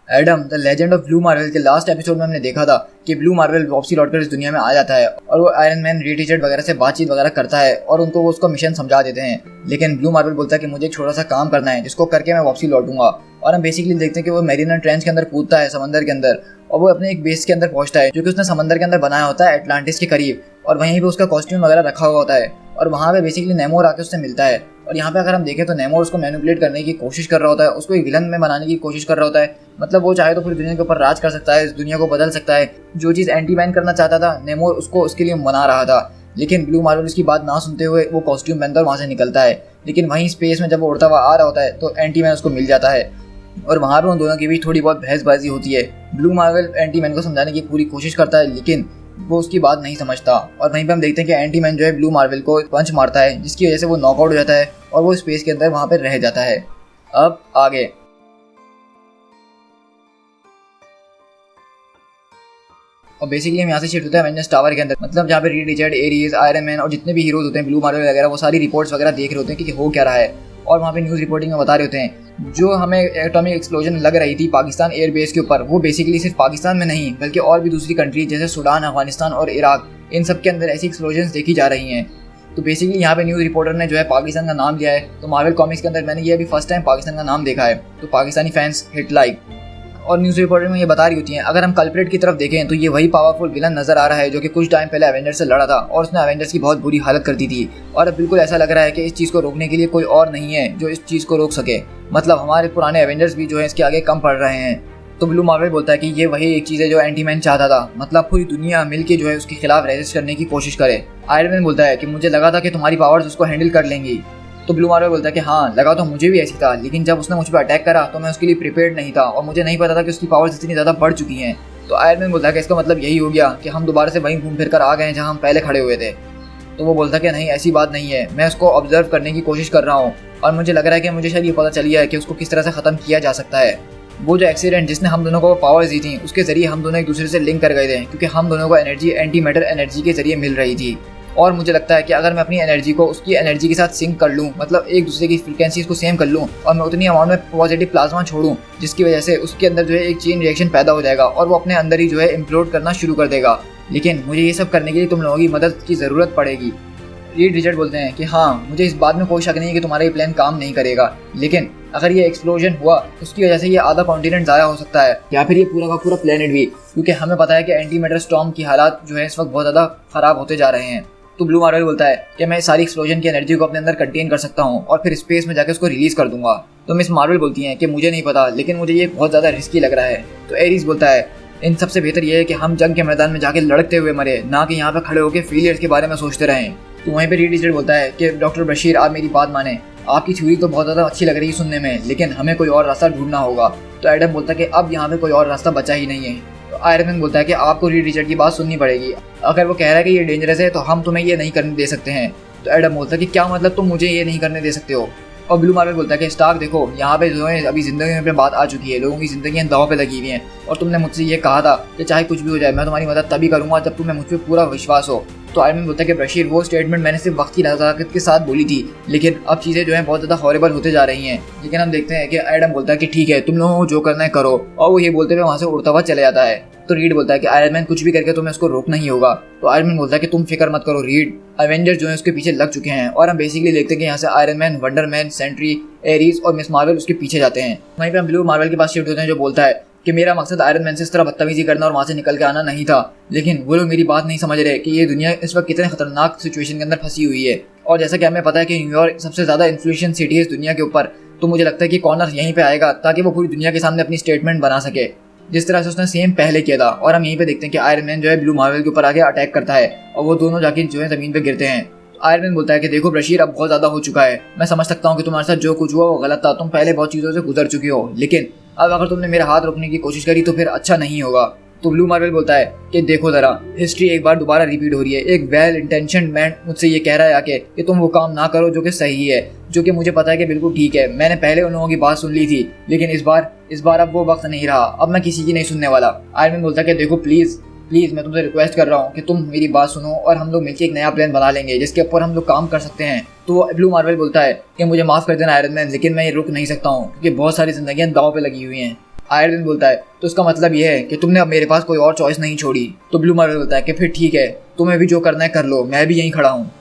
Adam the legend of blue Marvel के last episode में हमने देखा था कि ब्लू मार्वल वापसी लौटकर इस दुनिया में आ जाता है और वो आयरन मैन, रीड रिचर्ड वगैरह से बातचीत वगैरह करता है और उनको वो उसका मिशन समझा देते हैं। लेकिन ब्लू मार्वल बोलता है कि मुझे एक छोटा सा काम करना है जिसको करके मैं वापसी लौटूंगा। और हम बेसिकली देखते हैं कि वो मेरीना ट्रेंच के अंदर कूदता है समंदर के अंदर और वो अपने एक बेस के अंदर पहुंचता है जो कि उसने समंदर के अंदर बनाया होता है एटलांटिस के करीब, और वहीं पे उसका कॉस्ट्यूम वगैरह रखा हुआ होता है। और वहाँ पे बेसिकली नेमोर आके उससे मिलता है और यहाँ पे अगर हम देखें तो नेमोर उसको मैनिपुलेट करने की कोशिश कर रहा होता है, उसको एक विलन में बनाने की कोशिश कर रहा होता है। मतलब वो चाहे तो पूरी दुनिया के ऊपर राज कर सकता है, इस दुनिया को बदल सकता है। जो चीज़ एंटी मैन करना चाहता था नेमोर उसको उसके लिए मना रहा था, लेकिन ब्लू मार्वल उसकी बात ना सुनते हुए वो कॉस्ट्यूम पहनता और वहाँ से निकलता है। लेकिन वहीं स्पेस में जब वो उड़ता हुआ आ रहा होता है तो एंटी मैन उसको मिल जाता है और वहाँ पे उन दोनों के बीच थोड़ी बहुत बहसबाजी होती है। ब्लू मार्वल एंटी मैन को समझाने की पूरी कोशिश करता है लेकिन वो उसकी बात नहीं समझता। और वहीं पे हम देखते हैं कि एंटी मैन जो है ब्लू मार्वल को पंच मारता है जिसकी वजह से वो नॉकआउट हो जाता है और वो स्पेस के अंदर वहाँ पे रह जाता है। अब आगे और बेसिकली हम यहाँ से शिफ्ट होते हैं एवेंजर्स टावर के अंदर, मतलब जहाँ पे read Richard, Aries, iron man और जितने भी हीरोज होते हैं ब्लू मार्वल वगैरह, वो सारी रिपोर्ट्स वगैरह देख रहे होते हैं कि हो क्या रहा है। और वहाँ पे न्यूज़ रिपोर्टिंग में बता रहे होते हैं जो हमें एटॉमिक एक्सप्लोजन लग रही थी पाकिस्तान एयरबेस के ऊपर, वो बेसिकली सिर्फ पाकिस्तान में नहीं बल्कि और भी दूसरी कंट्रीज जैसे सूडान, अफगानिस्तान और इराक, इन सब के अंदर ऐसी एक्सप्लोजन देखी जा रही हैं। तो बेसिकली यहाँ पे न्यूज़ रिपोर्टर ने जो है पाकिस्तान का नाम लिया है। तो मार्वल कॉमिक्स के अंदर मैंने ये अभी फर्स्ट टाइम पाकिस्तान का नाम देखा है, तो पाकिस्तानी फैंस हिट लाइक। और न्यूज़ रिपोर्टर में ये बता रही होती हैं अगर हम कल्प्रेट की तरफ देखें तो ये वही पावरफुल विलन नजर आ रहा है जो कि कुछ टाइम पहले एवेंजर्स से लड़ा था और उसने एवेंजर्स की बहुत बुरी हालत कर दी थी। और अब बिल्कुल ऐसा लग रहा है कि इस चीज़ को रोकने के लिए कोई और नहीं है जो इस चीज़ को रोक सके। मतलब हमारे पुराने एवेंजर्स भी जो है इसके आगे कम पड़ रहे हैं। तो ब्लू मार्वल बोलता है कि ये वही एक चीज़ है जो एंटी मैन चाहता था, मतलब पूरी दुनिया मिलके जो है उसके खिलाफ रेजिस्ट करने की कोशिश करे। आयरन मैन बोलता है कि मुझे लगा था कि तुम्हारी पावर्स उसको हैंडल कर लेंगी। तो ब्लू मार्वल बोलता है कि हाँ लगा तो मुझे भी ऐसी था, लेकिन जब उसने मुझ पर अटैक करा तो मैं उसके लिए प्रिपेयर्ड नहीं था और मुझे नहीं पता था कि उसकी पावर्स इतनी ज़्यादा बढ़ चुकी हैं। तो आयरन मैन बोलता है कि इसका मतलब यही हो गया कि हम दोबारा से वहीं घूम फिर कर आ गए जहाँ हम पहले खड़े हुए थे। तो वो बोलता है कि नहीं ऐसी बात नहीं है, मैं उसको ऑब्जर्व करने की कोशिश कर रहा हूँ और मुझे लग रहा है कि मुझे शायद ये पता चल गया है कि उसको किस तरह से ख़त्म किया जा सकता है। वो जो एक्सीडेंट जिसने हम दोनों को पावर्स दी थी उसके जरिए हम दोनों एक दूसरे से लिंक कर गए थे, क्योंकि हम दोनों को एनर्जी एंटी मैटर एनर्जी के जरिए मिल रही थी। और मुझे लगता है कि अगर मैं अपनी एनर्जी को उसकी एनर्जी के साथ सिंक कर लूँ, मतलब एक दूसरे की फ्रीक्वेंसीज को सेम कर लूँ और मैं उतनी अमाउंट में पॉजिटिव प्लाज्मा छोड़ूँ जिसकी वजह से उसके अंदर जो है एक चेन रिएक्शन पैदा हो जाएगा और वो अपने अंदर ही जो है इम्प्लोड करना शुरू कर देगा। लेकिन मुझे ये सब करने के लिए तुम लोगों की मदद की ज़रूरत पड़ेगी। रीड रिचर्ड बोलते हैं कि हाँ मुझे इस बात में कोई शक नहीं है कि तुम्हारा ये प्लान काम नहीं करेगा, लेकिन अगर ये एक्सप्लोजन हुआ उसकी वजह से ये आधा कॉन्टिनेंट ज़ाया हो सकता है या फिर ये पूरा का पूरा प्लेनेट भी, क्योंकि हमें पता है कि एंटी मैटर स्टॉर्म की हालात जो है इस वक्त बहुत ज़्यादा ख़राब होते जा रहे हैं। तो ब्लू मार्वल बोलता है कि मैं सारी एक्सप्लोजन की एनर्जी को अपने अंदर कंटेन कर सकता हूँ और फिर स्पेस में जाकर उसको रिलीज कर दूंगा। तो मिस मार्वल बोलती हैं कि मुझे नहीं पता, लेकिन मुझे ये बहुत ज़्यादा रिस्की लग रहा है। तो एरीज बोलता है इन सबसे बेहतर ये है कि हम जंग के मैदान में जाके लड़ते हुए मरे, ना कि यहाँ पे खड़े होकर फेलियर्स के बारे में सोचते रहें। तो वहीं पे रीड रिचर्ड बोलता है कि डॉक्टर बशीर आप मेरी बात माने, आपकी थ्योरी तो बहुत ज़्यादा अच्छी लग रही है सुनने में, लेकिन हमें कोई और रास्ता ढूंढना होगा। तो एडम बोलता है कि अब यहाँ पे कोई और रास्ता बचा ही नहीं है। तो आयरन मैन बोलता है कि आपको रीड रिचर्ड की बात सुननी पड़ेगी, अगर वो कह रहा है कि ये डेंजरस है तो हम तुम्हें ये नहीं करने दे सकते हैं। तो एडम बोलता है कि क्या मतलब तुम मुझे ये नहीं करने दे सकते हो। और ब्लू मार्वल बोलता है कि स्टार्क देखो यहाँ पे जो है अभी ज़िंदगी में बात आ चुकी है, लोगों की ज़िंदगियाँ दांव पे लगी हुई हैं और तुमने मुझसे ये कहा था कि चाहे कुछ भी हो जाए मैं तुम्हारी मदद तभी करूँगा जब तुम्हें मुझ पर पूरा विश्वास हो। तो आयरन मैन बोलता है कि बशीर वो स्टेटमेंट मैंने सिर्फ वक्त की नज़ाकत के साथ बोली थी, लेकिन अब चीज़ें जो है बहुत ज़्यादा हॉरिबल होते जा रही हैं। लेकिन हम देखते हैं कि एडम बोलता है कि ठीक है तुम लोगों को जो करना है करो, और वो ये बोलते हुए वहाँ से उड़ता हुआ चले जाता है। तो रीड बोलता है कि आयरन मैन कुछ भी करके तुम्हें उसको रोकना ही होगा। तो आयरन मैन बोलता है कि तुम फिक्र मत करो रीड, एवेंजर्स जो है उसके पीछे लग चुके हैं। और हम बेसिकली देखते हैं कि यहाँ से Iron Man, Wonder Man, Sentry, Ares और मिस मार्वल उसके पीछे जाते हैं। वहीं पे हम ब्लू मार्वल के पास शिफ्ट होते हैं जो बोलता है कि मेरा मकसद आयरन मैन से इस तरह बदतमीजी करना और वहाँ से निकल के आना नहीं था, लेकिन वो लोग मेरी बात नहीं समझ रहे कि ये दुनिया इस वक्त कितने खतरनाक सिचुएशन के अंदर फंसी हुई है। और जैसा कि हमें पता है कि न्यूयॉर्क सबसे ज़्यादा इन्फ्लुएंशियल सिटी है इस दुनिया के ऊपर, तो मुझे लगता है कि कॉर्नर यहीं पे आएगा ताकि वो पूरी दुनिया के सामने अपनी स्टेटमेंट बना सके जिस तरह से उसने सेम पहले किया था। और हम यहीं पे देखते हैं कि आयरन मैन जो है ब्लू मार्वल के ऊपर आके अटैक करता है और वो दोनों जाके जो है ज़मीन पे गिरते हैं। आयरन मैन बोलता है कि देखो बशीर अब बहुत ज़्यादा हो चुका है, मैं समझ सकता हूँ कि तुम्हारे साथ जो कुछ हुआ वो गलत था, तुम पहले बहुत चीज़ों से गुजर चुकी हो, लेकिन अब अगर तुमने मेरा हाथ रोकने की कोशिश करी तो फिर अच्छा नहीं होगा। तो ब्लू मार्वल बोलता है कि देखो ज़रा हिस्ट्री एक बार दोबारा रिपीट हो रही है, एक वेल इंटेंशन मैन मुझसे ये कह रहा है आके कि तुम वो काम ना करो जो कि सही है, जो कि मुझे पता है कि बिल्कुल ठीक है। मैंने पहले उन लोगों की बात सुन ली थी, लेकिन इस बार अब वो वक्त नहीं रहा, अब मैं किसी की नहीं सुनने वाला। आयरन मैन बोलता है कि देखो प्लीज़ मैं तुमसे रिक्वेस्ट कर रहा हूँ कि तुम मेरी बात सुनो और हम लोग मिलकर एक नया प्लान बना लेंगे जिसके ऊपर हम लोग काम कर सकते हैं। तो ब्लू मार्वल बोलता है कि मुझे माफ़ कर देना आयरन मैन, लेकिन मैं ये रुक नहीं सकता हूँ क्योंकि बहुत सारी जिंदगियाँ दांव पे लगी हुई हैं। आयरन मैन बोलता है तो इसका मतलब ये है कि तुमने अब मेरे पास कोई और चॉइस नहीं छोड़ी। तो ब्लू मार्वल बोलता है कि फिर ठीक है, तुम्हें भी जो करना है कर लो, मैं भी यहीं खड़ा हूँ।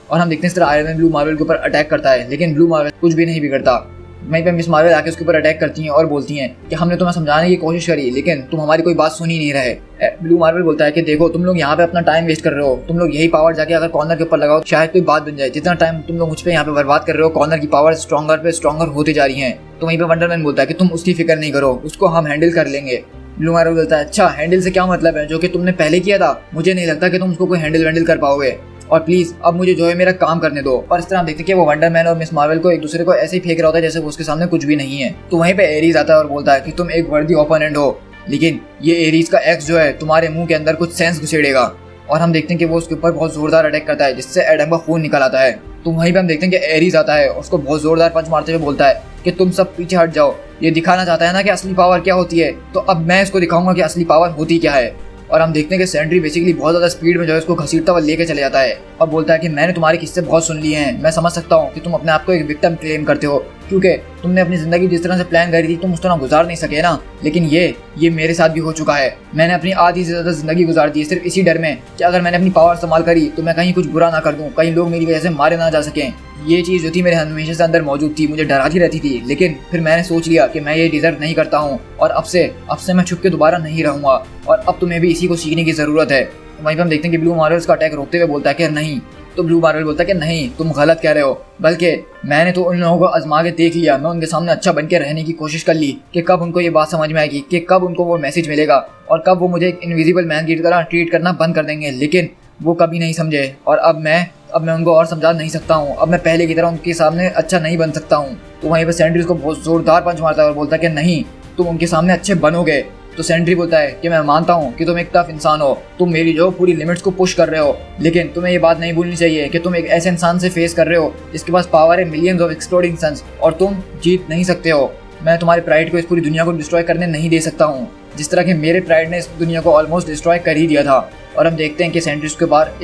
और हम देखते हैं इस तरह आयरन मैन ब्लू मार्वल के ऊपर अटैक करता है, लेकिन ब्लू मार्वल कुछ भी नहीं बिगड़ता। वहीं पे मिस मार्वल आके उसके ऊपर अटैक करती हैं और बोलती हैं कि हमने तुम्हें समझाने की कोशिश करी लेकिन तुम हमारी कोई बात सुन ही नहीं रहे। ब्लू मार्वल बोलता है कि देखो तुम लोग यहाँ पे अपना टाइम वेस्ट कर रहे हो, तुम लोग यही पावर जाके अगर कॉर्नर के ऊपर लगाओ शायद कोई बात बन जाए। जितना टाइम तुम लोग मुझ पे यहाँ पे बर्बाद कर रहे हो, कॉर्नर की पावर स्ट्रॉन्गर पे स्ट्रॉन्गर होती जा रही है। तो वहीं पे वंडर मैन बोलता है कि तुम उसकी फिक्र नहीं करो, उसको हम हैंडल कर लेंगे। ब्लू मार्वल बोलता है अच्छा हैंडल से क्या मतलब है, जो कि तुमने पहले किया था मुझे नहीं लगता कि तुम उसको कोई हैंडल वैंडल कर पाओगे, और प्लीज अब मुझे जो है मेरा काम करने दो। और इस तरह हम देखते हैं कि वो वंडर मैन और मिस मार्वल को एक दूसरे को ऐसे ही फेंक रहा होता है जैसे उसके सामने कुछ भी नहीं है। तो वहीं पे एरीज आता है और बोलता है कि तुम एक वर्दी ओपोनेंट हो, लेकिन ये एरीज का एक्स जो है तुम्हारे मुंह के अंदर कुछ सेंस घुसेड़ेगा। और हम देखते हैं कि वो उसके ऊपर बहुत जोरदार अटैक करता है जिससे एडम का खून निकल आता है। तो वहीं पे हम देखते हैं कि एरीज आता है और उसको बहुत जोरदार पंच मारते हुए बोलता है कि तुम सब पीछे हट जाओ, ये दिखाना चाहता है ना कि असली पावर क्या होती है, तो अब मैं इसको दिखाऊंगा कि असली पावर होती क्या है। और हम देखते हैं कि सेंट्री बेसिकली बहुत ज़्यादा स्पीड में जो है उसको घसीटता हुआ लेके चले जाता है और बोलता है कि मैंने तुम्हारे किस्से बहुत सुन लिए हैं, मैं समझ सकता हूँ कि तुम अपने आप को एक विक्टिम क्लेम करते हो क्योंकि तुमने अपनी ज़िंदगी जिस तरह से प्लान करी थी तुम उस तरह गुजार नहीं सके ना, लेकिन ये मेरे साथ भी हो चुका है। मैंने अपनी आधी से ज़्यादा ज़िंदगी गुजार दी सिर्फ इसी डर में कि अगर मैंने अपनी पावर इस्तेमाल करी तो मैं कहीं कुछ बुरा ना कर दूँ, कहीं लोग मेरी वजह से मारे ना जा सकें। ये चीज़ जो थी मेरे हमेशा से अंदर मौजूद थी, मुझे डराती रहती थी, लेकिन फिर मैंने सोच लिया कि मैं ये डिजर्व नहीं करता हूँ और अब से मैं छुप के दोबारा नहीं रहूँगा और अब तुम्हें भी इसी को सीखने की ज़रूरत है। वहीं पर हम देखते हैं कि ब्लू मार्वल उसका अटैक रोकते हुए बोलता है कि नहीं। तो ब्लू मार्वल बोलता है कि नहीं तुम गलत कह रहे हो, बल्कि मैंने तो उन लोगों को आजमा के देख लिया, मैं उनके सामने अच्छा बन के रहने की कोशिश कर ली कि कब उनको ये बात समझ में आएगी, कि कब उनको वो मैसेज मिलेगा और कब वो मुझे एक इनविजिबल मैन की तरह ट्रीट करना बंद कर देंगे, लेकिन वो कभी नहीं समझे। और अब मैं उनको और समझा नहीं सकता हूँ, अब मैं पहले की तरह उनके सामने अच्छा नहीं बन सकता हूँ। तो वहीं पर सेंट्री उसको बहुत जोरदार पंच मारता है और बोलता है कि नहीं तुम उनके सामने अच्छे बनोगे। तो सेंट्री बोलता है कि मैं मानता हूँ कि तुम एक टफ इंसान हो, तुम मेरी जो पूरी लिमिट्स को पुश कर रहे हो, लेकिन तुम्हें ये बात नहीं भूलनी चाहिए कि तुम एक ऐसे इंसान से फेस कर रहे हो जिसके पास पावर है मिलियंस ऑफ एक्सप्लोडिंग सन्स और तुम जीत नहीं सकते हो। मैं तुम्हारे प्राइड को इस पूरी दुनिया को डिस्ट्रॉय करने नहीं दे सकता हूँ, जिस तरह के मेरे प्राइड ने इस दुनिया को ऑलमोस्ट डिस्ट्रॉय कर ही दिया था। और हम देखते हैं कि सेंट्री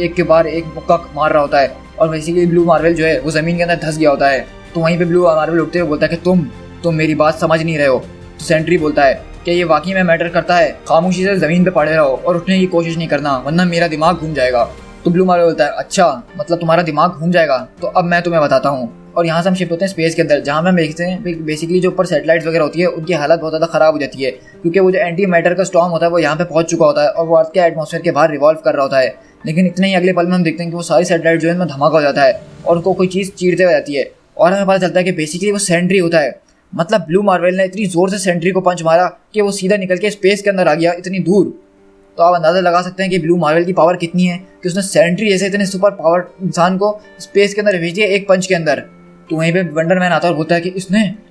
के बार एक मुक्का मार रहा होता है और बेसिकली ब्लू मार्वल जो है वो जमीन के अंदर धंस गया होता है। तो वहीं पे ब्लू मार्वल उठते हुए बोलता है कि तुम मेरी बात समझ नहीं रहे हो। तो सेंट्री बोलता है कि ये वाकई में मैटर करता है, खामोशी से ज़मीन पे पड़े रहो और उठने की कोशिश नहीं करना वरना मेरा दिमाग घूम जाएगा। तो ब्लू मार्वल बोलता है अच्छा मतलब तुम्हारा दिमाग घूम जाएगा, तो अब मैं तुम्हें बताता हूँ। और यहाँ से हम शिफ्ट होते हैं स्पेस के अंदर, जहाँ पे हम देखते हैं बेसिकली जो ऊपर सैटेलाइट्स वगैरह होती है उनकी हालत बहुत ज़्यादा ख़राब हो जाती है क्योंकि वो जो एंटी मैटर का स्टॉर्म होता है वो यहाँ पे पहुँच चुका होता है और वो अर्थ के एटमॉस्फेयर के बाहर रिवॉल्व कर रहा होता है। लेकिन इतने ही अगले पल में हम देखते हैं कि वो सारी सैटेलाइट जो है इनमें धमाका हो जाता है और उनको कोई चीज़ चीरते हुए जाती है और हमें पता चलता है कि बेसिकली वो सेंट्री होता है। मतलब ब्लू मार्वल ने इतनी ज़ोर से सेंट्री को पंच मारा कि वो सीधा निकल के स्पेस के अंदर आ गया इतनी दूर। तो आप अंदाज़ा लगा सकते हैं कि ब्लू मार्वल की पावर कितनी है कि उसने सेंट्री जैसे इतने सुपर पावर इंसान को स्पेस के अंदर भेज दिया एक पंच के अंदर। तो वहीं पे वंडर मैन आता है और बोलता है कि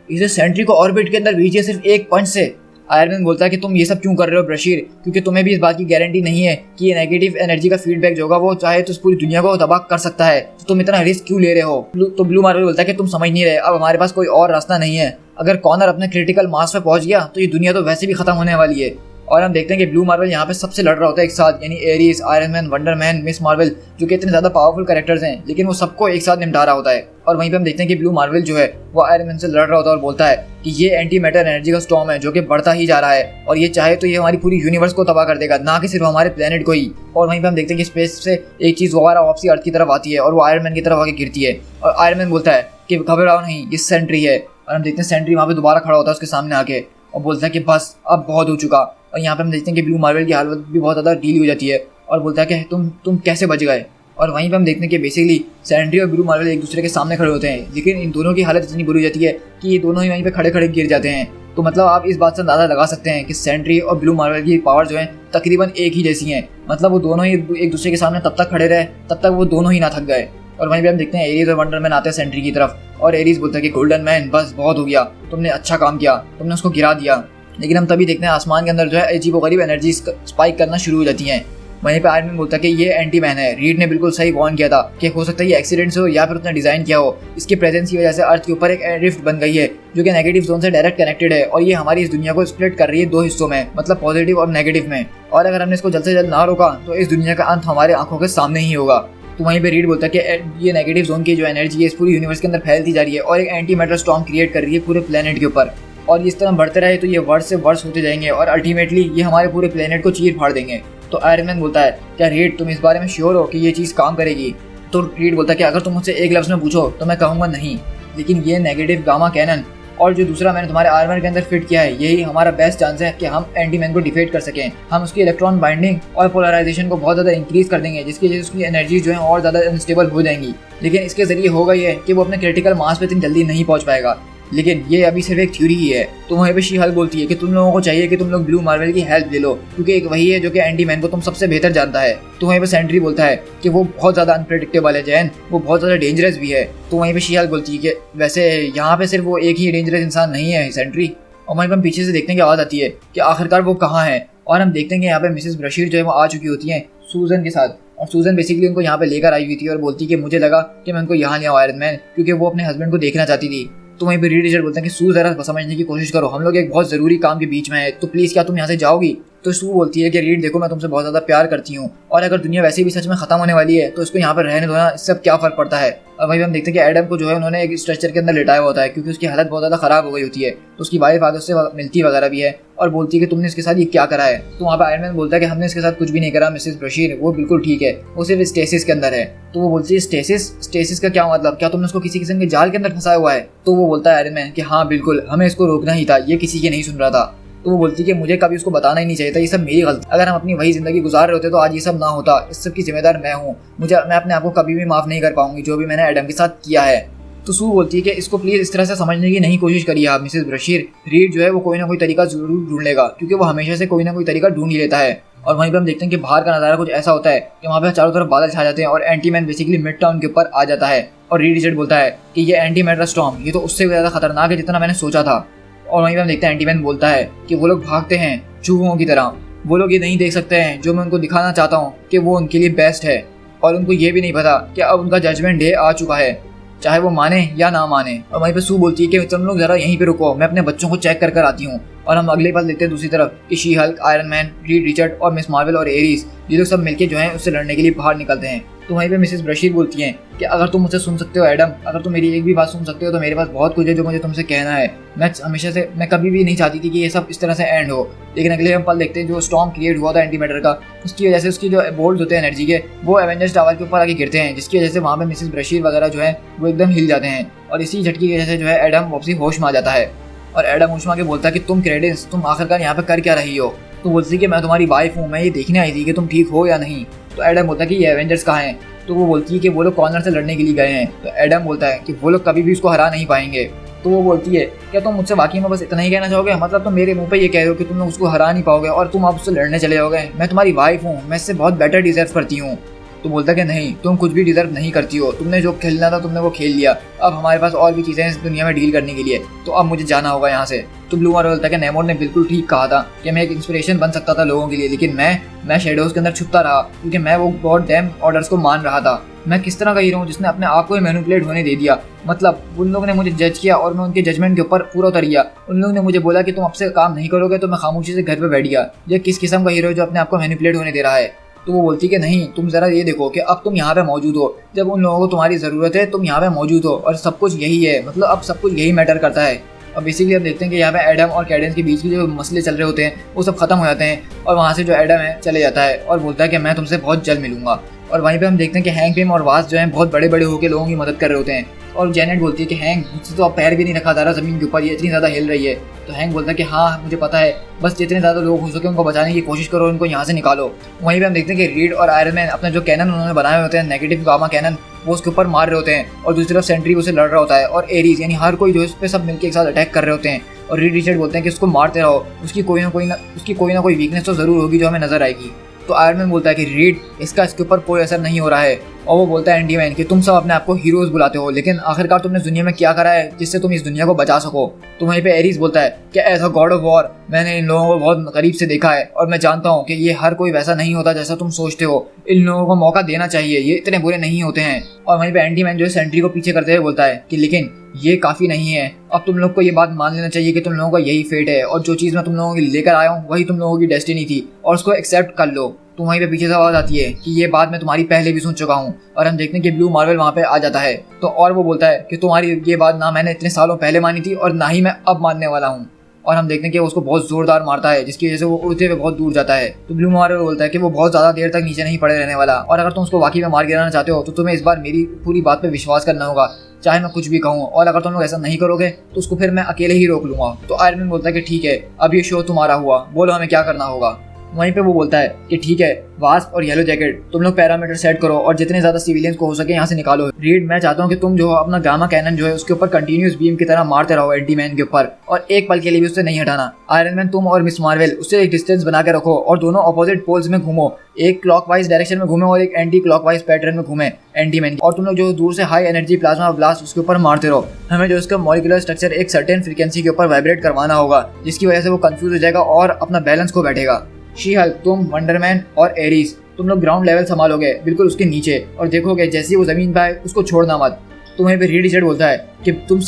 इसे सेंट्री को ऑर्बिट के अंदर भेजिए सिर्फ एक पंच से। आयरन मैन बोलता है कि तुम ये सब क्यों कर रहे हो ब्रशीर, क्योंकि तुम्हें भी इस बात की गारंटी नहीं है कि ये नेगेटिव एनर्जी का फीडबैक जो होगा वो चाहे तो इस पूरी दुनिया को तबाह कर सकता है, तो तुम इतना रिस्क क्यों ले रहे हो। तो ब्लू मार्वल बोलता है कि तुम समझ नहीं रहे, अब हमारे पास कोई और रास्ता नहीं है, अगर कॉर्नर अपने क्रिटिकल मास पे पहुंच गया तो ये दुनिया तो वैसे भी खत्म होने वाली है। और हम देखते हैं कि ब्लू मार्वल यहाँ पे सबसे लड़ रहा होता है एक साथ, यानी Aries, iron Man, Wonder man, miss Marvel, जो कि इतने ज़्यादा पावरफुल कैरेक्टर्स हैं, लेकिन वो सबको एक साथ निपटा रहा होता है। और वहीं पे हम देखते हैं कि ब्लू मार्वल जो है वो आयरन मैन से लड़ रहा होता है और बोलता है कि ये एंटी मैटर एनर्जी का स्टॉर्म है जो कि बढ़ता ही जा रहा है और ये चाहे तो ये हमारी पूरी यूनिवर्स को तबाह कर देगा, ना कि सिर्फ हमारे प्लेनेट को ही। और वहीं पे हम देखते हैं कि स्पेस से एक चीज़ दोबारा वापसी अर्थ की तरफ आती है और वो आयरन मैन की तरफ आके गिरती है और आयरन मैन बोलता है कि घबराओ नहीं, ये सेंट्री है। और हम देखते हैं सेंट्री वहाँ पे दोबारा खड़ा होता है उसके सामने आके और बोलता है कि बस अब बहुत हो चुका। और यहाँ पे हम देखते हैं कि ब्लू मार्वल की हालत भी बहुत ज़्यादा ढीली हो जाती है और बोलता है कि तुम कैसे बच गए। और वहीं पे हम देखते हैं कि बेसिकली सेंट्री और ब्लू मार्वल एक दूसरे के सामने खड़े होते हैं, लेकिन इन दोनों की हालत इतनी बुरी हो जाती है कि ये दोनों ही वहीं पे खड़े खड़े गिर जाते हैं। तो मतलब आप इस बात से अंदाज़ा लगा सकते हैं कि सेंट्री और ब्लू मार्वल की पावर जो है तकरीबन एक ही जैसी हैं, मतलब वो दोनों ही एक दूसरे के सामने तब तक खड़े रहे तब तक वो दोनों ही ना थक गए। और वहीं पे हम देखते हैं एरीज और वंडर मैन आते हैं सेंट्री की तरफ और एरीज बोलता है कि गोल्डन मैन बस बहुत हो गया, तुमने अच्छा काम किया, तुमने उसको गिरा दिया। लेकिन हम तभी देखते हैं आसमान के अंदर जो है अजीबोगरीब एनर्जी स्पाइक करना शुरू हो जाती हैं। वहीं पे आयरन मैन बोलता है कि ये एंटी मैन है, रीड ने बिल्कुल सही वार्न किया था कि हो सकता है ये एक्सीडेंट से हो या फिर उसने डिज़ाइन किया हो, इसकी प्रेजेंस की वजह से अर्थ के ऊपर एक रिफ्ट बन गई है जो कि नेगेटिव जोन से डायरेक्ट कनेक्टेड है और ये हमारी इस दुनिया को स्प्लिट कर रही है दो हिस्सों में, मतलब पॉजिटिव और नेगेटिव में। और अगर हमने इसको जल्द से जल्द ना रोका तो इस दुनिया का अंत हमारे आंखों के सामने ही होगा। तो वहीं पे रीड बोलता है कि ये नेगेटिव जोन की जो एनर्जी है इस पूरी यूनिवर्स के अंदर फैलती जा रही है और एक एंटी मैटर स्टॉर्म क्रिएट कर रही है पूरे प्लेनेट के ऊपर। और इस तरह बढ़ते रहे तो ये वर्ष से वर्ष होते जाएंगे और अल्टीमेटली ये हमारे पूरे प्लेनेट को चीर फाड़ देंगे। तो आयरन मैन बोलता है, क्या रीड तुम इस बारे में श्योर हो कि ये चीज़ काम करेगी? तो रीड बोलता है कि अगर तुम मुझसे एक लफ्ज़ में पूछो तो मैं कहूँगा नहीं, लेकिन ये नेगेटिव गामा कैनन और जो दूसरा मैंने तुम्हारे आर्मर के अंदर फिट किया है, यही हमारा बेस्ट चांस है कि हम एंटी मैन को डिफीट कर सकें। हम उसकी इलेक्ट्रॉन बाइंडिंग और पोलराइजेशन को बहुत ज़्यादा इंक्रीज कर देंगे, जिसकी वजह से उसकी एनर्जी जो है और ज़्यादा अनस्टेबल हो जाएंगी। लेकिन इसके जरिए होगा ये कि वो अपने क्रिटिकल मास पे इतनी जल्दी नहीं पहुंच पाएगा। लेकिन ये अभी सिर्फ एक थ्योरी ही है। तो वहीं पे शी हल्क बोलती है कि तुम लोगों को चाहिए कि तुम लोग ब्लू मार्वल की हेल्प ले लो, क्योंकि एक वही है जो कि एंटी मैन को तुम सबसे बेहतर जानता है। तो वहीं पे सेंट्री बोलता है कि वो बहुत ज़्यादा अनप्रेडिक्टेबल है जैन, वो बहुत ज़्यादा डेंजरस भी है। तो वहीं पे शी हल्क बोलती है कि वैसे यहाँ पे सिर्फ वो एक ही डेंजरस इंसान नहीं है सेंट्री। और वहीं पर हम पीछे से देखने की आवाज़ आती है कि आखिरकार वो कहाँ है, और हम देखते हैं कि यहाँ पे मिसेस ब्रशीर जो है वो आ चुकी होती हैं सूजन के साथ। और सूजन बेसिकली उनको यहाँ पे लेकर आई हुई थी और बोलती कि मुझे लगा कि मैं उनको यहाँ ले आऊँ आयरन मैन, क्योंकि वो अपने हस्बैंड को देखना चाहती थी। तो वहीं पे रीड रिचर्ड बोलते हैं कि सू जरा समझने की कोशिश करो, हम लोग एक बहुत ज़रूरी काम के बीच में है, तो प्लीज़ क्या तुम यहाँ से जाओगी? तो सू बोलती है कि रीड देखो, मैं तुमसे बहुत ज़्यादा प्यार करती हूँ और अगर दुनिया वैसे भी सच में ख़त्म होने वाली है तो इसको यहाँ पर रहने दो ना, इससे अब क्या फ़र्क पड़ता है। और वहीं हम देखते हैं कि एडम को जो है उन्होंने एक स्ट्रेचर के अंदर लिटाया होता है, क्योंकि उसकी हालत बहुत ज़्यादा ख़राब हो गई होती है। तो उसकी वाइफ आगे उससे मिलती वगैरह भी है और बोलती है कि तुमने इसके साथ ये क्या करा है। तो वहाँ पर आयरन मैन बोलता है कि हमने इसके साथ कुछ भी नहीं करा मिसेस ब्रशीर, वो बिल्कुल ठीक है, वो सिर्फ स्टेसिस के अंदर है। तो वो बोलती है स्टेसिस का क्या मतलब, क्या तुमने उसको किसी किस्म के जाल के अंदर फंसाया हुआ है? तो वो बोलता है आयरन मैन कि हाँ बिल्कुल, हमें इसको रोकना ही था, ये किसी की नहीं सुन रहा था। तो वो बोलती है कि मुझे कभी उसको बताना ही नहीं चाहिए था, ये सब मेरी गलती, अगर हम अपनी वही जिंदगी गुजार रहे होते तो आज ये सब ना होता, इस सब की जिम्मेदार मैं हूँ, मैं अपने आप को कभी भी माफ़ नहीं कर पाऊंगी जो भी मैंने एडम के साथ किया है। तो सू बोलती है कि इसको प्लीज़ इस तरह से समझने की नहीं कोशिश करिए आप मिसेस ब्रशीर, रीड जो है वो कोई ना कोई तरीका जरूर ढूंढ लेगा, क्योंकि वो हमेशा से कोई ना कोई तरीका ढूंढ ही लेता है। और वहीं पर हम देखते हैं कि बाहर का नज़ारा कुछ ऐसा होता है कि वहाँ पर चारों तरफ बादल छा जाते हैं और anti man basically mid town के ऊपर आ जाता है। और रीड रिचर्ड बोलता है कि ये एंटी मैटर स्टॉर्म, ये तो उससे ज़्यादा खतरनाक है जितना मैंने सोचा था। और वहीं पर हम देखते हैं एंटी मैन बोलता है कि वो लोग भागते हैं चूहों की तरह, वो लोग ये नहीं देख सकते हैं जो मैं उनको दिखाना चाहता हूँ कि वो उनके लिए बेस्ट है, और उनको ये भी नहीं पता कि अब उनका जजमेंट डे आ चुका है, चाहे वो माने या ना माने। और वहीं पे सू बोलती है कि तुम लोग जरा यहीं पे रुको, मैं अपने बच्चों को चेक कर आती हूँ। और हम अगले पल देखते हैं दूसरी तरफ कि she Hulk, iron man, read Richard और मिस मार्वल और एरीज ये लोग सब मिलके जो है उससे लड़ने के लिए बाहर निकलते हैं। तो वहीं पे मिसेस ब्रशीर बोलती हैं कि अगर तुम मुझसे सुन सकते हो एडम, अगर तुम मेरी एक भी बात सुन सकते हो तो मेरे पास बहुत कुछ है जो मुझे तुमसे कहना है। मैं कभी भी नहीं चाहती थी कि ये सब इस तरह से एंड हो, लेकिन अगले हम पल देखते हैं जो स्टॉर्म क्रिएट हुआ था एंटी मैटर का, उसकी वजह से उसकी जो बोल्ट होते हैं एनर्जी के, वो एवेंजर्स टावर के ऊपर आके गिरते हैं, जिसकी वजह से वहाँ पे मिसेस ब्रशीर वगैरह जो है वो एकदम हिल जाते हैं। और इसी झटकी की वजह से जो है एडम वापसी होश में आ जाता है। और एडम होश में आके बोलता है कि तुम क्रेडेंस, तुम आखिरकार यहाँ पे कर क्या रही हो? तो बोलती है कि मैं तुम्हारी वाइफ हूँ, मैं ये देखने आई थी कि तुम ठीक हो या नहीं। तो एडम बोलता है कि ये एवेंजर्स कहाँ हैं? तो वो बोलती है कि वो लोग कॉर्नर से लड़ने के लिए गए हैं। तो एडम बोलता है कि वो लोग कभी भी उसको हरा नहीं पाएंगे। तो वो बोलती है क्या तुम मुझसे वाकई में बस इतना ही कहना चाहोगे, मतलब तुम मेरे मुंह पे ये कह रहे हो कि तुम लोग उसको हरा नहीं पाओगे और तुम अब उससे लड़ने चले जाओगे? मैं तुम्हारी वाइफ हूँ, मैं इससे बहुत बेटर डिजर्व करती हूँ। तो बोलता है कि नहीं, तुम कुछ भी डिजर्व नहीं करती हो, तुमने जो खेलना था तुमने वो खेल लिया, अब हमारे पास और भी चीज़ें हैं इस दुनिया में डील करने के लिए, तो अब मुझे जाना होगा यहाँ से। तो ब्लू मार्वल बोलता है कि नेमोर ने बिल्कुल ठीक कहा था कि मैं एक इंस्पिरेशन बन सकता था लोगों के लिए, लेकिन मैं शेडोज के अंदर छुपता रहा क्योंकि मैं वो गॉड डैम ऑर्डर्स को मान रहा था। मैं किस तरह का हीरो हूँ जिसने अपने आप को ही मैनिपुलेट होने दे दिया? मतलब उन लोगों ने मुझे जज किया और मैं उनके जजमेंट के ऊपर पूरा उतर गया। उन लोगों ने मुझे बोला कि तुम अब से काम नहीं करोगे, तो मैं खामोशी से घर पे बैठ गया। ये किस किस्म का हीरो है जो अपने आप को मैनिपुलेट होने दे रहा है? तो वो बोलती कि नहीं, तुम ज़रा ये देखो कि अब तुम यहाँ पे मौजूद हो, जब उन लोगों को तुम्हारी ज़रूरत है तुम यहाँ पे मौजूद हो, और सब कुछ यही है, मतलब अब सब कुछ यही मैटर करता है। और बेसिकली हम देखते हैं कि यहाँ पे एडम और कैडेंस के बीच के जो मसले चल रहे होते हैं वो सब खत्म हो जाते हैं, और वहाँ से जो एडम है चले जाता है और बोलता है कि मैं तुमसे बहुत जल्द मिलूंगा। और वहीं पे हम देखते हैं कि हैंक पिम और वास जो हैं बहुत बड़े बड़े होकर लोगों की मदद कर रहे होते हैं। और जेनेट बोलती है कि हैंक, मुझसे तो अब पैर भी नहीं रखा जा रहा ज़मीन के ऊपर, ये इतनी ज़्यादा हिल रही है। तो हैंक बोलता है कि हाँ मुझे पता है, बस जितने ज़्यादा लोग हो सके उनको बचाने की कोशिश करो, उनको यहाँ से निकालो। वहीं पे हम देखते हैं कि रीड और आयरन मैन अपना जो कैनन उन्होंने बनाए होते हैं, नेगेटिव गामा कैनन, वो उसके ऊपर मार रहे होते हैं, और दूसरी तरफ सेंट्री उसे लड़ रहा होता है, और एरीज यानी हर कोई जो इस पे सब मिलकर एक साथ अटैक कर रहे होते हैं। और रीड रिचर्ड बोलते हैं कि उसको मारते रहो, उसकी कोई ना कोई वीकनेस तो ज़रूर होगी जो हमें नजर आएगी। तो आयरन मैन बोलता है कि रीड, इसका इसके ऊपर कोई असर नहीं हो रहा है। और वो बोलता है एंटी मैन कि तुम सब अपने आप को हीरोज बुलाते हो, लेकिन आखिरकार तुमने दुनिया में क्या करा है जिससे तुम इस दुनिया को बचा सको? तो वहीं पे एरीज बोलता है कि as a god of war, मैंने इन लोगों को बहुत करीब से देखा है और मैं जानता हूँ कि ये हर कोई वैसा नहीं होता जैसा तुम सोचते हो, इन लोगों को मौका देना चाहिए, ये इतने बुरे नहीं होते हैं। और वहीं पे एंटी मैन जो है सेंट्री को पीछे करते हुए बोलता है कि लेकिन ये काफ़ी नहीं है, अब तुम लोग को ये बात मान लेना चाहिए कि तुम लोगों का यही फेट है, और जो चीज़ मैं तुम लोगों के लिए लेकर आया हूँ वही तुम लोगों की डेस्टिनी थी, और उसको एक्सेप्ट कर लो। तो वहीं पे पीछे से आवाज़ आती है कि ये बात मैं तुम्हारी पहले भी सुन चुका हूँ, और हम देखते हैं कि ब्लू मार्वल वहाँ पे आ जाता है। तो और वो बोलता है कि तुम्हारी ये बात ना मैंने इतने सालों पहले मानी थी और ना ही मैं अब मानने वाला हूँ। और हम देखते हैं कि वो उसको बहुत जोरदार मारता है, जिसकी वजह से वो उड़ते हुए बहुत दूर जाता है। तो ब्लू मार्वल बोलता है कि वो बहुत ज्यादा देर तक नीचे नहीं पड़े रहने वाला, और अगर तुम उसको वाकई में मार गिराना चाहते हो तो तुम्हें इस बार मेरी पूरी बात पे विश्वास करना होगा, चाहे मैं कुछ भी कहूँ, और अगर तुम लोग ऐसा नहीं करोगे तो उसको फिर मैं अकेले ही रोक लूंगा। तो आयरन मैन बोलता है कि ठीक है, अब ये शो तुम्हारा हुआ, बोलो हमें क्या करना होगा। वहीं पे वो बोलता है कि ठीक है, वास्प और येलो जैकेट तुम लोग पैरामीटर सेट करो और जितने ज्यादा सिविलियंस को हो सके यहाँ से निकालो। रीड, मैं चाहता हूँ कि तुम जो अपना गामा कैनन जो है उसके ऊपर कंटिन्यूस बीम की तरह मारते रहो एंटी मैन के ऊपर, और एक पल के लिए भी उससे नहीं हटाना। आयरन मैन, तुम और मिस मार्वल उससे एक डिस्टेंस बना के रखो और दोनों अपोजिट पोल्स में घूमो, एक क्लॉकवाइज डायरेक्शन में घूमे और एक एंटी क्लॉकवाइज पैटर्न में घूमे एंटी मैन, और तुम लोग जो दूर से हाई एनर्जी प्लाज्मा ब्लास्ट उसके ऊपर मारते रहो। हमें जो इसका मॉलिक्यूलर स्ट्रक्चर एक सर्टेन फ्रीक्वेंसी के ऊपर वाइब्रेट करवाना होगा, जिसकी वजह से वो कंफ्यूज हो जाएगा और अपना बैलेंस खो बैठेगा। शी हल्क, तुम, वंडरमैन और एरीज तुम लोग ग्राउंड लेवल संभालोगे बिल्कुल उसके नीचे, और देखोगे जैसे ही वो जमीन पे आए उसको छोड़ना मत। तो वहीं पे रीड बोलता है कि तुम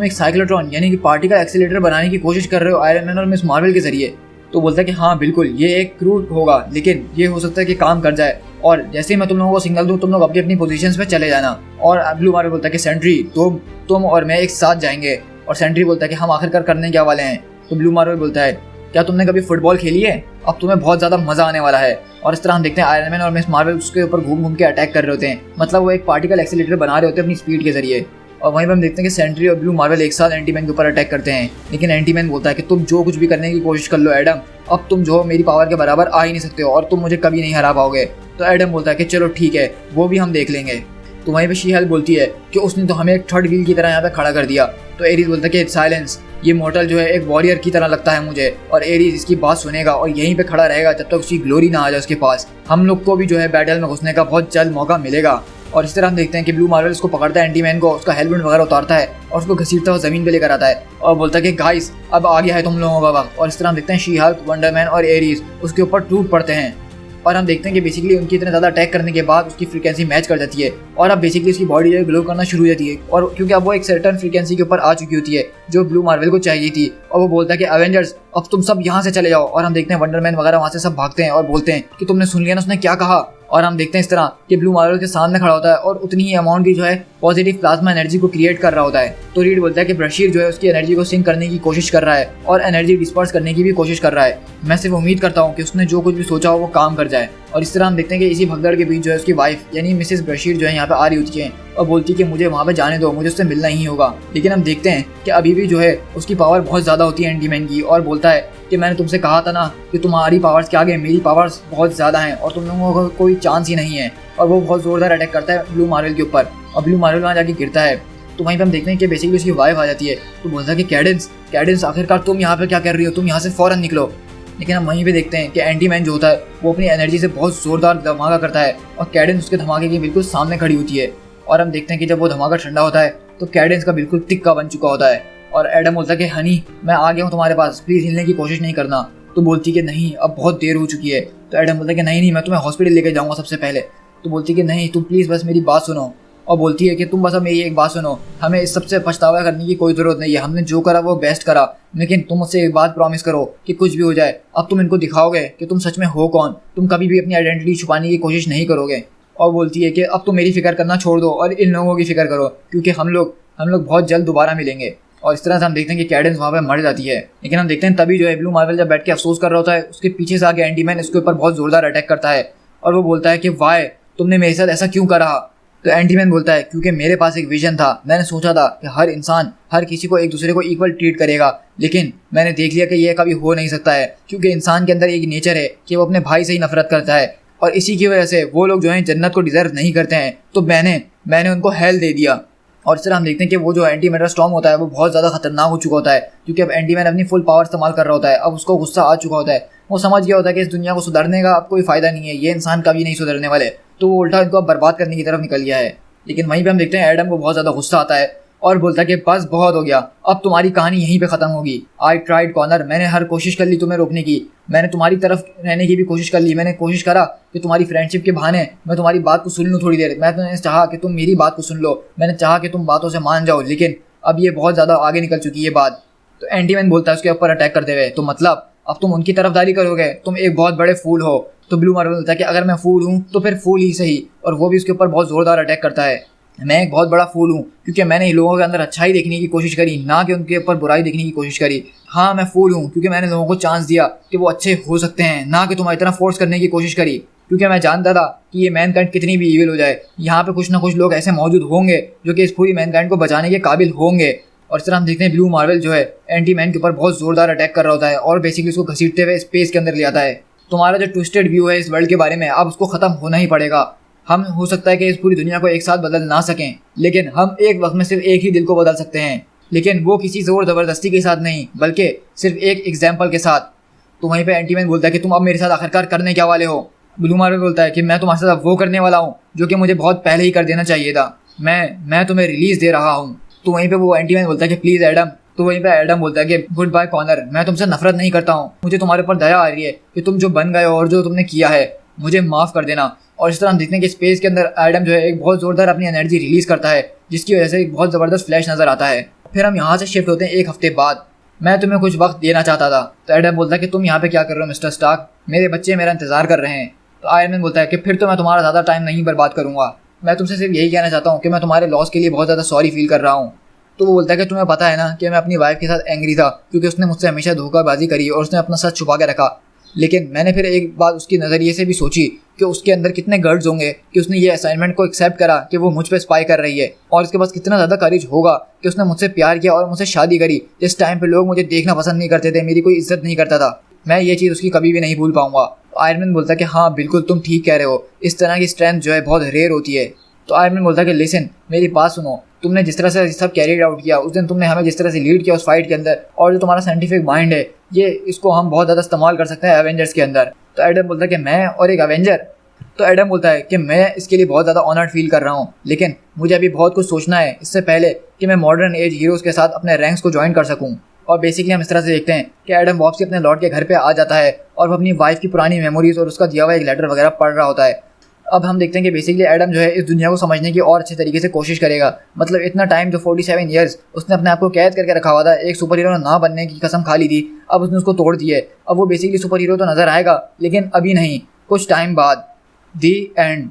एक साइक्लोट्रॉन यानी कि पार्टिकल एक्सीलरेटर बनाने की कोशिश कर रहे हो आयरन मैन और मिस मार्वल के जरिए। तो बोलता है कि हाँ बिल्कुल, ये एक क्रूड होगा लेकिन ये हो सकता है कि काम कर जाए, और जैसे ही मैं तुम लोगों को सिग्नल दूं तुम लोग अपनी अपनी पोजीशंस पे चले जाना। और ब्लू मार्वल बोलता है कि सेंट्री, तुम और मैं एक साथ जाएंगे, और सेंट्री बोलता है कि हम आखिरकार करने क्या वाले हैं। तो ब्लू मार्वल बोलता है, क्या तुमने कभी फुटबॉल खेली है? अब तुम्हें बहुत ज्यादा मजा आने वाला है। और इस तरह हम देखते हैं आयरन मैन और मिस मार्वल उसके ऊपर घूम घूम के अटैक कर रहे होते हैं, मतलब वो एक पार्टिकल एक्सीलरेटर बना रहे होते हैं अपनी स्पीड के जरिए। और वहीं पर हम देखते हैं कि सेंट्री और ब्लू मार्वल एक साथ एंटी मैन के ऊपर अटैक करते हैं, लेकिन एंटी मैन बोलता है कि तुम जो कुछ भी करने की कोशिश कर लो एडम, अब तुम जो मेरी पावर के बराबर आ ही नहीं सकते हो और तुम मुझे कभी नहीं हरा पाओगे। तो एडम बोलता है कि चलो ठीक है, वो भी हम देख लेंगे। तो वहीं पे शी हल्क बोलती है कि उसने तो हमें एक थर्ड व्हील की तरह यहाँ पे खड़ा कर दिया। तो एरीज बोलता है कि साइलेंस, ये मॉर्टल जो है एक वॉरियर की तरह लगता है मुझे, और एरीज इसकी बात सुनेगा और यहीं पे खड़ा रहेगा जब तक उसकी ग्लोरी ना आ जाए उसके पास। हम लोग को भी जो है बैटल में घुसने का बहुत जल्द मौका मिलेगा। और इस तरह हम देखते हैं कि ब्लू मार्वल उसको पकड़ता है एंटी मैन को, उसका हेलमेट वगैरह उतारता है और उसको घसीटता हुआ जमीन पे लेकर आता है और बोलता है कि गाइस अब आ गया है तुम लोगों का वक्त। और इस तरह हम देखते हैं शी हल्क, वंडरमैन और एरीज उसके ऊपर टूट पड़ते हैं, और हम देखते हैं कि बेसिकली उनकी इतने ज़्यादा अटैक करने के बाद उसकी फ्रीक्वेंसी मैच कर जाती है और अब बेसिकली उसकी बॉडी जो है ग्लो करना शुरू हो जाती है, और क्योंकि अब वो एक सर्टेन फ्रीक्वेंसी के ऊपर आ चुकी होती है जो ब्लू मार्वल को चाहिए थी। और वो बोलता है कि एवेंजर्स अब तुम सब यहाँ से चले जाओ, और हम देखते हैं वंडरमैन वगैरह वहाँ से सब भागते हैं और बोलते हैं कि तुमने सुन लिया ना उसने क्या कहा। और हम देखते हैं इस तरह कि ब्लू मार्वल के सामने खड़ा होता है और उतनी ही अमाउंट की जो है पॉजिटिव प्लाज्मा एनर्जी को क्रिएट कर रहा होता है। तो रीड बोलता है कि ब्रशीर जो है उसकी एनर्जी को सिंक करने की कोशिश कर रहा है और एनर्जी डिस्पर्स करने की भी कोशिश कर रहा है। मैं सिर्फ उम्मीद करता हूँ कि उसने जो कुछ भी सोचा हो वो काम कर जाए। और इस तरह हम देखते हैं कि इसी भगदड़ के बीच जो है उसकी वाइफ यानी मिसेस ब्रशीर जो है यहाँ पे आ रही होती है और बोलती है कि मुझे वहाँ पे जाने दो, मुझे उससे मिलना ही होगा। लेकिन हम देखते हैं कि अभी भी जो है उसकी पावर बहुत ज़्यादा होती है एंटी मैन की, और बोलता है कि मैंने तुमसे कहा था ना कि तुम्हारी पावर्स के आगे मेरी पावर्स बहुत ज़्यादा हैं और तुम लोगों को कोई चांस ही नहीं है। और वो बहुत ज़ोरदार अटैक करता है ब्लू मार्वल के ऊपर और ब्लू मार्वल वहाँ जाके गिरता है। तो वहीं पर हम देखते हैं कि बेसिकली उसकी वाइफ आ जाती है। तो बोलता है कि कैडेंस आखिरकार तुम यहाँ पे क्या कर रही हो, तुम यहाँ से फ़ौरन निकलो। लेकिन हम वहीं पे देखते हैं कि एंटी मैन जो होता है वो अपनी एनर्जी से बहुत ज़ोरदार धमाका करता है और कैडेंस उसके धमाके के बिल्कुल सामने खड़ी होती है। और हम देखते हैं कि जब वो धमाका ठंडा होता है तो कैडेंस का बिल्कुल तिक्का बन चुका होता है। और एडम बोलता है कि हनी मैं आ गया हूँ तुम्हारे पास, प्लीज़ हिलने की कोशिश नहीं करना। तो बोलती है कि नहीं अब बहुत देर हो चुकी है। तो एडम बोलता है कि नहीं मैं तुम्हें हॉस्पिटल लेके जाऊँगा सबसे पहले। तो बोलती है कि नहीं तुम प्लीज़ बस मेरी बात सुनो। और बोलती है कि तुम बस अब मेरी एक बात सुनो, हमें इस सबसे पछतावा करने की कोई ज़रूरत नहीं है, हमने जो करा वो बेस्ट करा, लेकिन तुम मुझसे एक बात प्रॉमिस करो कि कुछ भी हो जाए अब तुम इनको दिखाओगे कि तुम सच में हो कौन, तुम कभी भी अपनी आइडेंटिटी छुपाने की कोशिश नहीं करोगे। और बोलती है कि अब तुम मेरी फिक्र करना छोड़ दो और इन लोगों की फिक्र करो क्योंकि हम लोग बहुत जल्द दोबारा मिलेंगे। और इस तरह से हम देखते हैं कि कैडेंस वहाँ पे मर जाती है। लेकिन हम देखते हैं तभी जो है ब्लू मार्वल जब बैठ के अफसोस कर रहा होता है उसके पीछे से आके एंटी मैन इसके ऊपर बहुत ज़ोरदार अटैक करता है और वो बोलता है कि वाई तुमने मेरे साथ ऐसा क्यों करा। तो एंटी मैन बोलता है क्योंकि मेरे पास एक विजन था, मैंने सोचा था कि हर इंसान हर किसी को एक दूसरे को इक्वल ट्रीट करेगा, लेकिन मैंने देख लिया कि यह कभी हो नहीं सकता है क्योंकि इंसान के अंदर एक नेचर है कि वो अपने भाई से ही नफरत करता है और इसी की वजह से वो लोग जो हैं जन्नत को डिजर्व नहीं करते हैं। तो मैंने उनको हेल दे दिया। और इस तरह हम देखते हैं कि वो जो एंटी मैटर स्टॉर्म होता है वो बहुत ज़्यादा खतरनाक हो चुका होता है क्योंकि अब एंटी मैन अपनी फुल पावर इस्तेमाल कर रहा होता है। अब उसको गुस्सा आ चुका होता है, वो समझ गया होता है कि इस दुनिया को सुधरने का अब कोई फ़ायदा नहीं है, ये इंसान कभी नहीं सुधरने वाले, तो वो उल्टा इनको अब बर्बाद करने की तरफ निकल गया है। लेकिन वहीं पे हम देखते हैं एडम को बहुत ज़्यादा गुस्सा आता है और बोलता है कि बस बहुत हो गया, अब तुम्हारी कहानी यहीं पे ख़त्म होगी। आई ट्राइड कॉर्नर, मैंने हर कोशिश कर ली तुम्हें रोकने की, मैंने तुम्हारी तरफ रहने की भी कोशिश कर ली, मैंने कोशिश करा कि तुम्हारी फ्रेंडशिप के बहाने मैं तुम्हारी बात को सुन लूँ थोड़ी देर, मैंने चाहा कि तुम मेरी बात को सुन लो, मैंने चाहा कि तुम बातों से मान जाओ, लेकिन अब ये बहुत ज़्यादा आगे निकल चुकी है बात। तो एंटी मैन बोलता है उसके ऊपर अटैक करते हुए, तो मतलब अब तुम उनकी तरफदारी करोगे, तुम एक बहुत बड़े फूल हो। तो ब्लू मार्वल बोलता है कि अगर मैं फूल हूँ तो फिर फूल ही सही, और वो भी उसके ऊपर बहुत ज़ोरदार अटैक करता है। मैं एक बहुत बड़ा फूल हूँ क्योंकि मैंने इन लोगों के अंदर अच्छाई देखने की कोशिश करी, ना कि उनके ऊपर बुराई देखने की कोशिश करी। हाँ, मैं फूल हूँ क्योंकि मैंने लोगों को चांस दिया कि वो अच्छे हो सकते हैं, ना कि तुम्हें इतना फोर्स करने की कोशिश करी, क्योंकि मैं जानता था कि ये मैनकाइंड कितनी भी इविल हो जाए, यहाँ पे कुछ ना कुछ लोग ऐसे मौजूद होंगे जो कि इस पूरी मैनकाइंड को बचाने के काबिल होंगे। और इस तरह हम देखते हैं ब्लू मार्वल जो है एंटी मैन के ऊपर बहुत जोरदार अटैक कर रहा होता है और बेसिकली उसको घसीटते हुए स्पेस के अंदर ले आता है। तुम्हारा जो ट्विस्टेड व्यू है इस वर्ल्ड के बारे में, अब उसको खत्म होना ही पड़ेगा। हम हो सकता है कि इस पूरी दुनिया को एक साथ बदल ना सकें, लेकिन हम एक वक्त में सिर्फ एक ही दिल को बदल सकते हैं, लेकिन वो किसी जोर जबरदस्ती के साथ नहीं, बल्कि सिर्फ एक एग्जाम्पल के साथ। तो वहीं पे एंटी मैन बोलता है कि तुम अब मेरे साथ आखिरकार करने क्या वाले हो। ब्लू मार्वल बोलता है कि मैं तुम्हारे साथ वो करने वाला हूँ जो कि मुझे बहुत पहले ही कर देना चाहिए था। मैं तुम्हें रिलीज दे रहा हूँ। तो वहीं पे वो एंटी मैन बोलता है कि प्लीज एडम। तो वहीं पे एडम बोलता है कि गुड बाय कॉनर, मैं तुमसे नफरत नहीं करता हूँ, मुझे तुम्हारे ऊपर दया आ रही है कि तुम जो बन गए हो और जो तुमने किया है, मुझे माफ कर देना। और इस तरह हम देखते हैं कि स्पेस के अंदर एडम जो है एक बहुत जोरदार अपनी एनर्जी रिलीज करता है, जिसकी वजह से एक बहुत जबरदस्त फ्लैश नजर आता है। फिर हम यहाँ से शिफ्ट होते हैं एक हफ्ते बाद। मैं तुम्हें कुछ वक्त देना चाहता था। तो एडम बोलता है कि तुम यहाँ पे क्या कर रहे हो मिस्टर स्टार्क, मेरे बच्चे मेरा इंतजार कर रहे हैं। तो आयरन मैन बोलता है कि फिर तो मैं तुम्हारा ज़्यादा टाइम नहीं बर्बाद करूँगा, मैं तुमसे सिर्फ यही कहना चाहता हूँ कि मैं तुम्हारे लॉस के लिए बहुत ज़्यादा सॉरी फील कर रहा हूँ। तो वो बोलता है कि तुम्हें पता है ना कि मैं अपनी वाइफ के साथ एंग्री था क्योंकि उसने मुझसे हमेशा धोखाबाजी करी और उसने अपना सच छुपा के रखा। लेकिन मैंने फिर एक बात उसकी नज़रिए से भी सोची कि उसके अंदर कितने गट्स होंगे कि उसने ये असाइनमेंट को एक्सेप्ट करा कि वो मुझ पे स्पाई कर रही है, और उसके पास कितना ज़्यादा करेज होगा कि उसने मुझसे प्यार किया और मुझसे शादी करी जिस टाइम पे लोग मुझे देखना पसंद नहीं करते थे, मेरी कोई इज्जत नहीं करता था। मैं ये चीज़ उसकी कभी भी नहीं भूल पाऊंगा। आयरन मैन बोलता है कि हाँ बिल्कुल तुम ठीक कह रहे हो, इस तरह की स्ट्रेंथ जो है बहुत रेयर होती है। तो आयरन मैन बोलता है कि लिसन, मेरी बात सुनो, तुमने जिस तरह से सब कैरिड आउट किया उस दिन, तुमने हमें जिस तरह से लीड किया उस फाइट के अंदर, और जो तुम्हारा साइंटिफिक माइंड है, ये इसको हम बहुत ज़्यादा इस्तेमाल कर सकते हैं एवेंजर्स के अंदर। तो एडम बोलता है कि मैं और एक एवेंजर। तो एडम बोलता है कि मैं इसके लिए बहुत ज़्यादा ऑनर्ड फील कर रहा हूँ, लेकिन मुझे अभी बहुत कुछ सोचना है इससे पहले कि मैं मॉडर्न एज हीरोज़ के साथ अपने रैंक्स को ज्वाइन कर सकूँ। और बेसिकली हम इस तरह से देखते हैं कि एडम वापसी अपने लॉर्ड के घर पे आ जाता है और वो अपनी वाइफ की पुरानी मेमोरीज और उसका दिया हुआ एक लेटर वगैरह पढ़ रहा होता है। अब हम देखते हैं कि बेसिकली एडम जो है इस दुनिया को समझने की और अच्छे तरीके से कोशिश करेगा। मतलब इतना टाइम जो 47 ईयर्स उसने अपने आप को कैद करके रखा हुआ था, एक सुपर हीरो ना बनने की कसम खा ली थी, अब उसने उसको तोड़ दी है। अब वो बेसिकली सुपर हीरो तो नजर आएगा, लेकिन अभी नहीं, कुछ टाइम बाद। दी एंड।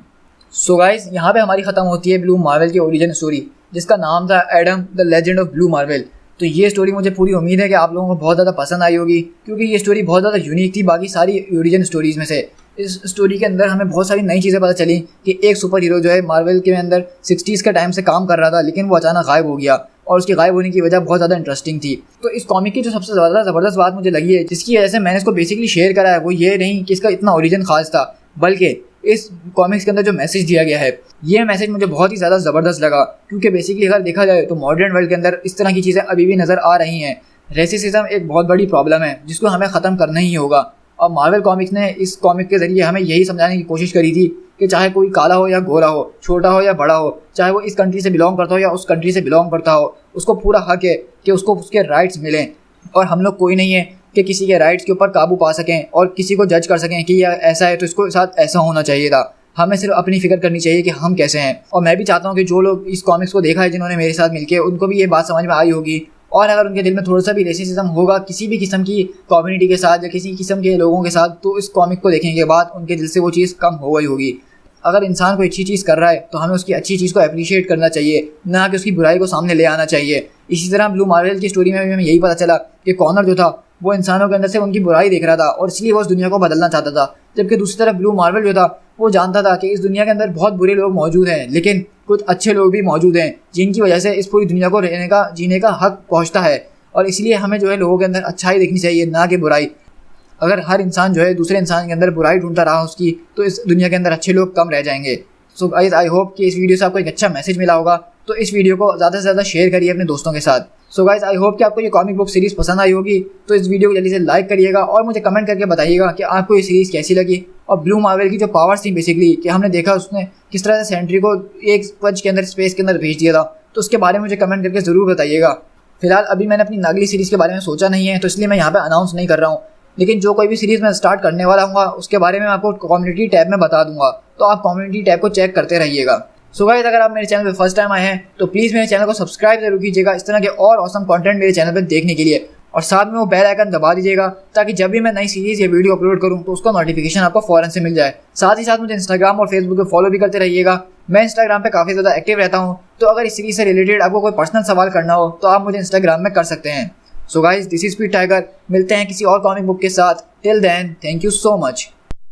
सो गाइस, यहाँ पे हमारी खत्म होती है ब्लू मार्वल की ओरिजिन स्टोरी, जिसका नाम था Adam the legend of blue Marvel. तो ये स्टोरी मुझे पूरी उम्मीद है कि आप लोगों को बहुत ज़्यादा पसंद आई होगी, क्योंकि ये स्टोरी बहुत ज़्यादा यूनिक थी बाकी सारी ओरिजिन स्टोरीज़ में से। इस स्टोरी के अंदर हमें बहुत सारी नई चीज़ें पता चली कि एक सुपर हीरो जो है मार्वल के अंदर 60s के टाइम से काम कर रहा था, लेकिन वो अचानक गायब हो गया, और उसके गायब होने की वजह बहुत ज़्यादा इंटरेस्टिंग थी। तो इस कॉमिक की जो सबसे ज़्यादा ज़बरदस्त बात मुझे लगी है, जिसकी वजह से मैंने इसको बेसिकली शेयर करा है, वो ये नहीं कि इसका इतना ओरिजिन खास था, बल्कि इस कॉमिक्स के अंदर जो मैसेज दिया गया है, ये मैसेज मुझे बहुत ही ज़्यादा ज़बरदस्त लगा। क्योंकि बेसिकली अगर देखा जाए तो मॉडर्न वर्ल्ड के अंदर इस तरह की चीज़ें अभी भी नज़र आ रही हैं। रेसिज्म एक बहुत बड़ी प्रॉब्लम है जिसको हमें ख़त्म करना ही होगा। और मार्वल कॉमिक्स ने इस कॉमिक के ज़रिए हमें यही समझाने की कोशिश करी थी कि चाहे कोई काला हो या गोरा हो, छोटा हो या बड़ा हो, चाहे वो इस कंट्री से बिलोंग करता हो या उस कंट्री से बिलोंग करता हो, उसको पूरा हक है कि उसको उसके राइट्स मिलें। और हम लोग कोई नहीं है कि किसी के राइट्स के ऊपर काबू पा सकें और किसी को जज कर सकें कि यह ऐसा है तो इसको साथ ऐसा होना चाहिए था। हमें सिर्फ अपनी फिक्र करनी चाहिए कि हम कैसे हैं। और मैं भी चाहता हूँ कि जो लोग इस कॉमिक्स को देखा है जिन्होंने मेरे साथ मिलकर, उनको भी ये बात समझ में आई होगी। और अगर उनके दिल में थोड़ा सा भी रेसिज्म होगा किसी भी किस्म की कम्युनिटी के साथ या किसी किस्म के लोगों के साथ, तो इस कॉमिक को देखने के बाद उनके दिल से वो चीज़ कम हो गई होगी। अगर इंसान कोई अच्छी चीज़ कर रहा है तो हमें उसकी अच्छी चीज़ को अप्रिशिएट करना चाहिए, ना कि उसकी बुराई को सामने ले आना चाहिए। इसी तरह ब्लू मार्वल की स्टोरी में भी हमें यही पता चला कि कॉनर जो था वो इंसानों के अंदर से उनकी बुराई देख रहा था और इसलिए वो इस दुनिया को बदलना चाहता था। जबकि दूसरी तरफ ब्लू मार्वल जो था वो जानता था कि इस दुनिया के अंदर बहुत बुरे लोग मौजूद हैं, लेकिन कुछ अच्छे लोग भी मौजूद हैं जिनकी वजह से इस पूरी दुनिया को रहने का, जीने का हक पहुँचता है। और इसलिए हमें जो है लोगों के अंदर अच्छाई देखनी चाहिए, ना कि बुराई। अगर हर इंसान जो है दूसरे इंसान के अंदर बुराई ढूंढता रहा उसकी, तो इस दुनिया के अंदर अच्छे लोग कम रह जाएंगे। सो गाइस, आई होप कि इस वीडियो से आपको एक अच्छा मैसेज मिला होगा। तो इस वीडियो को ज़्यादा से ज़्यादा शेयर करिए अपने दोस्तों के साथ। सो गाइस, आई होप कि आपको ये कॉमिक बुक सीरीज़ पसंद आई होगी। तो इस वीडियो को जल्दी से लाइक करिएगा और मुझे कमेंट करके बताइएगा कि आपको ये सीरीज़ कैसी लगी। और ब्लू मार्वल की जो पावर्स थी बेसिकली कि हमने देखा उसने किस तरह से सेंट्री को एक पंच के अंदर स्पेस के अंदर भेज दिया था, तो उसके बारे में मुझे कमेंट करके ज़रूर बताइएगा। फिलहाल अभी मैंने अपनी अगली सीरीज़ के बारे में सोचा नहीं है, तो इसलिए मैं यहाँ पे अनाउंस नहीं कर रहा हूँ। लेकिन जो कोई भी सीरीज़ मैं स्टार्ट करने वाला हूँ उसके बारे में आपको कम्युनिटी टैब में बता दूंगा, तो आप कम्युनिटी टैब को चेक करते रहिएगा। सो गाइस, अगर आप मेरे चैनल पे फर्स्ट टाइम आए हैं तो प्लीज़ मेरे चैनल को सब्सक्राइब जरूर कीजिएगा इस तरह के और ऑसम कंटेंट मेरे चैनल पे देखने के लिए, और साथ में वो बेल आइकन दबा दीजिएगा ताकि जब भी मैं नई सीरीज़ या वीडियो अपलोड करूँ तो उसका नोटिफिकेशन आपको फ़ौरन से मिल जाए। साथ ही साथ मुझे इंस्टाग्राम और फेसबुक पे फॉलो भी करते रहिएगा। मैं इंस्टाग्राम पे काफ़ी ज़्यादा एक्टिव रहता हूँ, तो अगर इस सीरीज़ से रिलेटेड आपको कोई पर्सनल सवाल करना हो तो आप मुझे इंस्टाग्राम में कर सकते हैं। So guys, this is Speed Tiger. मिलते हैं किसी और कॉमिक बुक के साथ। Till then, thank you so much.